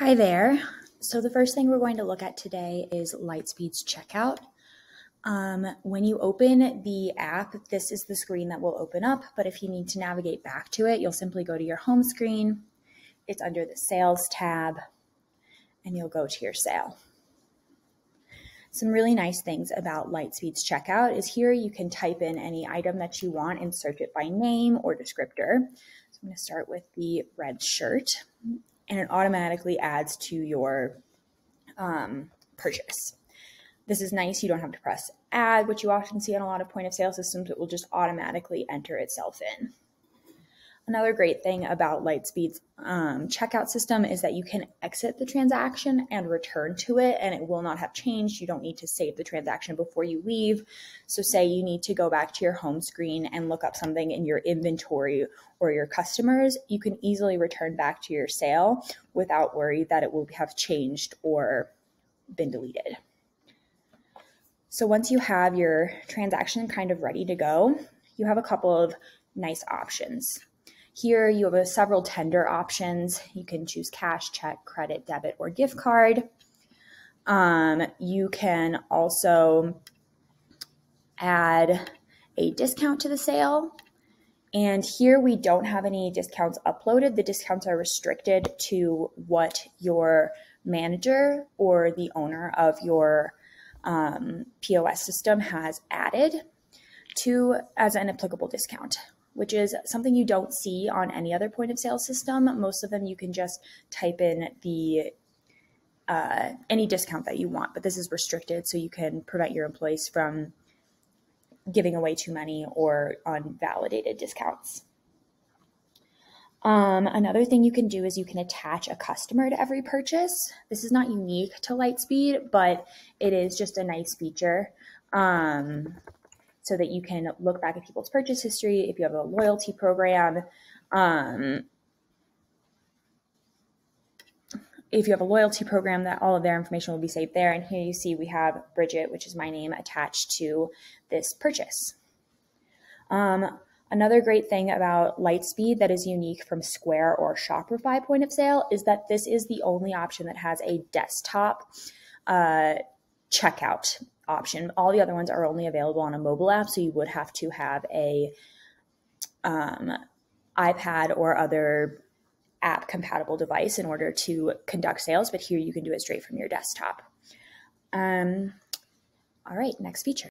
Hi there. So the first thing we're going to look at today is Lightspeed's Checkout. When you open the app, this is the screen that will open up, but if you need to navigate back to it, you'll simply go to your home screen. It's under the Sales tab, and you'll go to your sale. Some really nice things about Lightspeed's Checkout is here you can type in any item that you want and search it by name or descriptor. So I'm going to start with the red shirt, and it automatically adds to your purchase. This is nice. You don't have to press add, which you often see on a lot of point of sale systems. It will just automatically enter itself in. Another great thing about Lightspeed's checkout system is that you can exit the transaction and return to it, and it will not have changed. You don't need to save the transaction before you leave. So say you need to go back to your home screen and look up something in your inventory or your customers, you can easily return back to your sale without worry that it will have changed or been deleted. So once you have your transaction kind of ready to go, you have a couple of nice options. Here you have several tender options. You can choose cash, check, credit, debit, or gift card. You can also add a discount to the sale. And here we don't have any discounts uploaded. The discounts are restricted to what your manager or the owner of your POS system has added to as an applicable discount, which is something you don't see on any other point of sale system. Most of them you can just type in the any discount that you want, but this is restricted so you can prevent your employees from giving away too many or unvalidated discounts. Another thing you can do is you can attach a customer to every purchase. This is not unique to Lightspeed, but it is just a nice feature so that you can look back at people's purchase history. If you have a loyalty program, that all of their information will be saved there. And here you see we have Bridget, which is my name, attached to this purchase. Another great thing about Lightspeed that is unique from Square or Shopify point of sale is that this is the only option that has a desktop checkout option. All the other ones are only available on a mobile app, so you would have to have a iPad or other app compatible device in order to conduct sales, but here you can do it straight from your desktop. All right, next feature.